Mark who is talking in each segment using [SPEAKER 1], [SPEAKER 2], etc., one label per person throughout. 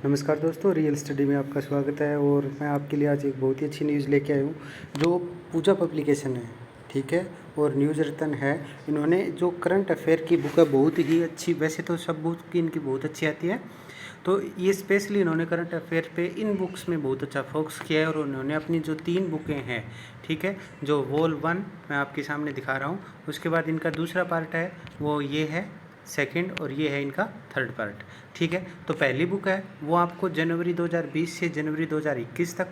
[SPEAKER 1] नमस्कार दोस्तों, real study में आपका स्वागत है। और मैं आपके लिए आज एक बहुत ही अच्छी न्यूज़ लेके आया हूँ। जो पूजा पब्लिकेशन है, ठीक है, और न्यूज़ रतन है, इन्होंने जो करंट अफेयर की बुक है बहुत ही अच्छी, वैसे तो सब बुक की इनकी बहुत अच्छी आती है, तो ये स्पेशली इन्होंने करंट अफेयर पे इन बुक्स में बहुत अच्छा फोकस किया है। और उन्होंने अपनी जो 3 बुकें हैं, ठीक है, जो वॉल 1 मैं आपके सामने दिखा रहा हूँ, उसके बाद इनका दूसरा पार्ट है वो ये है सेकंड, और ये है इनका थर्ड पार्ट, ठीक है। तो पहली बुक है वो आपको जनवरी 2020 से जनवरी 2021 तक,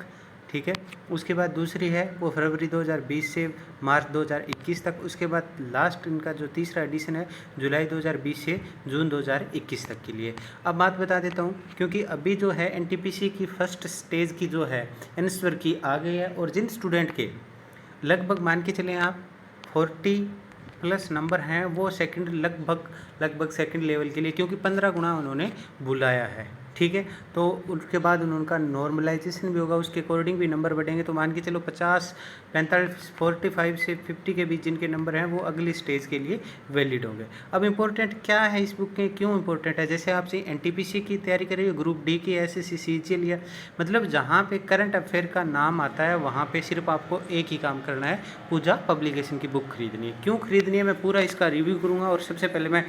[SPEAKER 1] ठीक है। उसके बाद दूसरी है वो फरवरी 2020 से मार्च 2021 तक। उसके बाद लास्ट इनका जो तीसरा एडिशन है जुलाई 2020 से जून 2021 तक के लिए। अब बात बता देता हूँ, क्योंकि अभी जो है एनटीपीसी की फर्स्ट स्टेज की जो है आंसर की आ गई है, और जिन स्टूडेंट के लगभग मान के चलें आप 40 प्लस नंबर हैं, वो सेकंड लगभग सेकंड लेवल के लिए, क्योंकि 15 गुना उन्होंने बुलाया है, ठीक है। तो उसके बाद उनका नॉर्मलाइजेशन भी होगा, उसके अकॉर्डिंग भी नंबर बढ़ेंगे। तो मान के चलो 50, 45, 45 से 50 के बीच जिनके नंबर हैं वो अगली स्टेज के लिए वैलिड होंगे। अब इम्पोर्टेंट क्या है इस बुक के, क्यों इम्पोर्टेंट है? जैसे आपसे एनटीपीसी की तैयारी करिए, ग्रुप डी की, एसएससी सीजीएल, या मतलब जहाँ पे करंट अफेयर का नाम आता है वहाँ पे सिर्फ आपको एक ही काम करना है, पूजा पब्लिकेशन की बुक खरीदनी है। क्यों खरीदनी है, मैं पूरा इसका रिव्यू करूँगा। और सबसे पहले मैं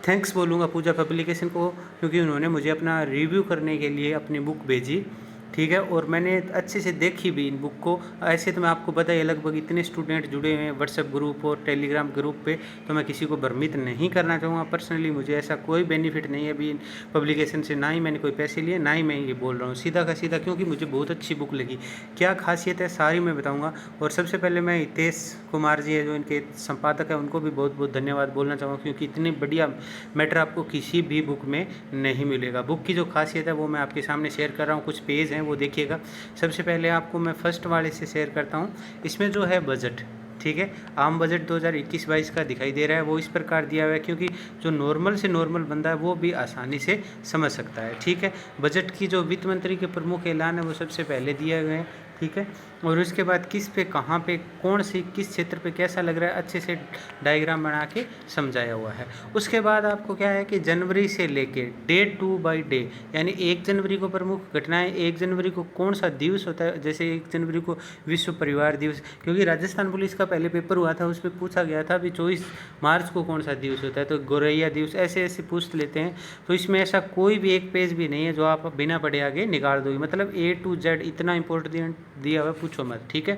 [SPEAKER 1] थैंक्स बोलूँगा पूजा पब्लिकेशन को, क्योंकि उन्होंने मुझे अपना रिव्यू करने के लिए अपनी बुक भेजी, ठीक है। और मैंने अच्छे से देखी भी इन बुक को। ऐसे तो मैं आपको बताइए लगभग इतने स्टूडेंट जुड़े हुए हैं व्हाट्सएप ग्रुप और टेलीग्राम ग्रुप पे, तो मैं किसी को भ्रमित नहीं करना चाहूँगा। पर्सनली मुझे ऐसा कोई बेनिफिट नहीं है अभी पब्लिकेशन से, ना ही मैंने कोई पैसे लिए, ना ही मैं ये बोल रहा हूँ, सीधा का सीधा, क्योंकि मुझे बहुत अच्छी बुक लगी। क्या खासियत है सारी मैं बताऊँगा। और सबसे पहले मैं हितेश कुमार जी है जो इनके संपादक है, उनको भी बहुत बहुत धन्यवाद बोलना चाहूँगा, क्योंकि इतनी बढ़िया मैटर आपको किसी भी बुक में नहीं मिलेगा। बुक की जो खासियत है वो मैं आपके सामने शेयर कर रहा हूँ, कुछ पेज हैं वो देखिएगा। सबसे पहले आपको मैं फर्स्ट वाले से शेयर करता हूँ। इसमें जो है बजट, ठीक है, आम बजट 2021-22 का दिखाई दे रहा है, वो इस प्रकार दिया हुआ है, क्योंकि जो नॉर्मल से नॉर्मल बंदा है वो भी आसानी से समझ सकता है, ठीक है। बजट की जो वित्त मंत्री के प्रमुख ऐलान है वो सबसे पहले दिए गए हैं, ठीक है। और उसके बाद किस पे, कहाँ पे, कौन सी, किस क्षेत्र पे कैसा लग रहा है, अच्छे से डायग्राम बना के समझाया हुआ है। उसके बाद आपको क्या है कि जनवरी से लेके डे 2 बाई डे, यानी 1 जनवरी को प्रमुख घटनाएं, 1 जनवरी को कौन सा दिवस होता है, जैसे 1 जनवरी को विश्व परिवार दिवस, क्योंकि राजस्थान पुलिस का पहले पेपर हुआ था उसमें पूछा गया था भी 24 मार्च को कौन सा दिवस होता है, तो गोरैया दिवस, ऐसे ऐसे पूछ लेते हैं। तो इसमें ऐसा कोई भी एक पेज भी नहीं है जो आप बिना पढ़े आगे निकाल दोगे, मतलब A to Z इतना इंपॉर्टेंट दिया हुआ है, पूछो मत, ठीक है।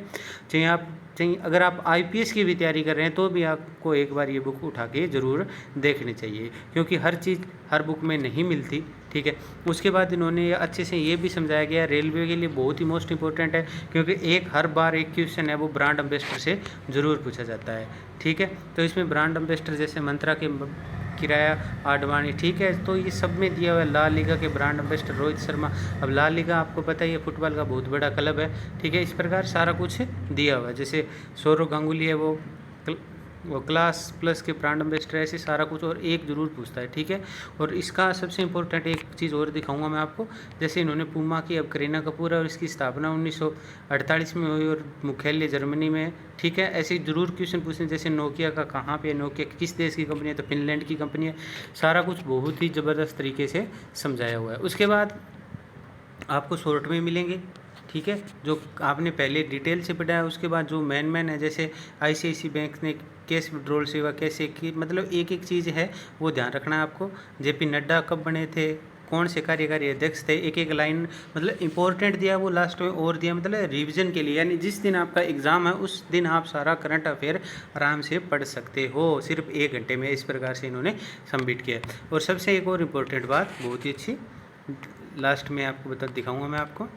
[SPEAKER 1] चाहिए अगर आप आईपीएस की भी तैयारी कर रहे हैं तो भी आपको एक बार ये बुक उठा के ज़रूर देखनी चाहिए, क्योंकि हर चीज़ हर बुक में नहीं मिलती, ठीक है। उसके बाद इन्होंने अच्छे से ये भी समझाया गया रेलवे के लिए बहुत ही मोस्ट इंपॉर्टेंट है, क्योंकि हर बार एक क्वेश्चन है वो ब्रांड एम्बेसडर से ज़रूर पूछा जाता है, ठीक है। तो इसमें ब्रांड एम्बेसडर जैसे मंत्रा के किराया आडवाणी, ठीक है। तो ये सब में दिया हुआ है। लाल लीगा के ब्रांड एम्बेसडर रोहित शर्मा। अब लाल लीगा आपको पता ही है फुटबॉल का बहुत बड़ा क्लब है, ठीक है। इस प्रकार सारा कुछ दिया हुआ है। जैसे सौरव गांगुली है वो क्लास प्लस के ब्रांड एम्बेसडर, ऐसे सारा कुछ और एक जरूर पूछता है, ठीक है। और इसका सबसे इंपॉर्टेंट एक चीज़ और दिखाऊंगा मैं आपको। जैसे इन्होंने पूमा की, अब करीना कपूर है और इसकी स्थापना 1948 में हुई और मुख्यालय जर्मनी में है, ठीक है। ऐसे जरूर क्वेश्चन पूछने, जैसे नोकिया का कहाँ पे, नोकिया किस देश की कंपनी है, तो फिनलैंड की कंपनी है। सारा कुछ बहुत ही ज़बरदस्त तरीके से समझाया हुआ है। उसके बाद आपको शॉर्ट में मिलेंगे, ठीक है, जो आपने पहले डिटेल से पढ़ा है। उसके बाद जो मैन है, जैसे आईसीआईसी बैंक ने कैश विड्रॉल सेवा कैसे की, मतलब एक एक चीज़ है वो ध्यान रखना है आपको। जेपी नड्डा कब बने थे, कौन से कार्यकारी अध्यक्ष थे, एक एक लाइन मतलब इंपॉर्टेंट दिया वो लास्ट में और दिया, मतलब रिवीजन के लिए, यानी जिस दिन आपका एग्ज़ाम है उस दिन आप सारा करंट अफेयर आराम से पढ़ सकते हो, सिर्फ 1 घंटे में। इस प्रकार से इन्होंने सबमिट किया। और सबसे एक और इम्पोर्टेंट बात बहुत ही अच्छी लास्ट में आपको दिखाऊंगा मैं आपको।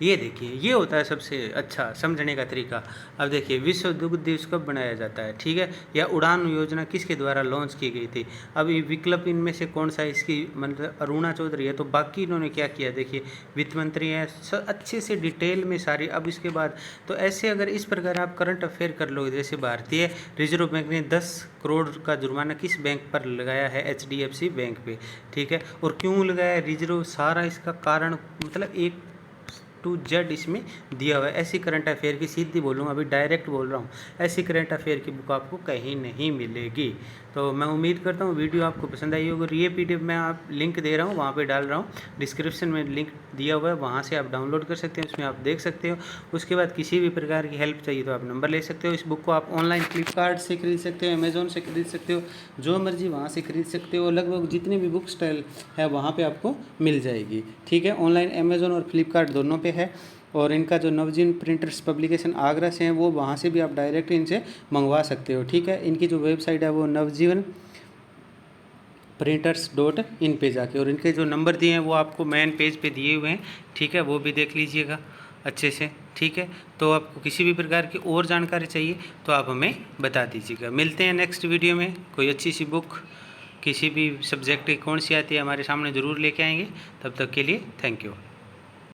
[SPEAKER 1] ये देखिए, ये होता है सबसे अच्छा समझने का तरीका। अब देखिए, विश्व दुग्ध दिवस कब बनाया जाता है, ठीक है, या उड़ान योजना किसके द्वारा लॉन्च की गई थी। अब ये विकल्प इनमें से कौन सा, इसकी मतलब अरुणा चौधरी है। तो बाकी इन्होंने क्या किया, देखिए वित्त मंत्री हैं, अच्छे से डिटेल में सारी। अब इसके बाद तो ऐसे अगर इस प्रकार आप करंट अफेयर कर लोगे, जैसे भारतीय रिजर्व बैंक ने 10 करोड़ का जुर्माना किस बैंक पर लगाया है, HDFC बैंक पे, ठीक है। और क्यों लगाया रिजर्व, सारा इसका कारण, मतलब एक टू जेड इसमें दिया हुआ है। ऐसी करंट अफेयर की, सीधी बोलूँगा, अभी डायरेक्ट बोल रहा हूँ, ऐसी करंट अफेयर की बुक आपको कहीं नहीं मिलेगी। तो मैं उम्मीद करता हूँ वीडियो आपको पसंद आई होगी। और ये PDF मैं आप लिंक दे रहा हूँ, वहाँ पे डाल रहा हूँ, डिस्क्रिप्शन में लिंक दिया हुआ है, वहाँ से आप डाउनलोड कर सकते हैं, उसमें आप देख सकते हो। उसके बाद किसी भी प्रकार की हेल्प चाहिए तो आप नंबर ले सकते हो। इस बुक को आप ऑनलाइन फ्लिपकार्ट से खरीद सकते हो, अमेज़ॉन से खरीद सकते हो, जो मर्जी वहाँ से खरीद सकते हो। लगभग जितने भी बुक स्टॉल है वहाँ पे आपको मिल जाएगी, ठीक है। ऑनलाइन अमेज़ॉन और फ्लिपकार्ट दोनों पे है। और इनका जो नवजीवन प्रिंटर्स पब्लिकेशन आगरा से हैं, वो वहाँ से भी आप डायरेक्ट इनसे मंगवा सकते हो, ठीक है। इनकी जो वेबसाइट है वो नवजीवन printers.in पे जाके, और इनके जो नंबर दिए हैं वो आपको मेन पेज पे दिए हुए हैं, ठीक है, वो भी देख लीजिएगा अच्छे से, ठीक है। तो आपको किसी भी प्रकार की और जानकारी चाहिए तो आप हमें बता दीजिएगा। मिलते हैं नेक्स्ट वीडियो में। कोई अच्छी सी बुक किसी भी सब्जेक्ट की कौन सी आती है हमारे सामने ज़रूर लेके आएंगे। तब तक के लिए थैंक यू।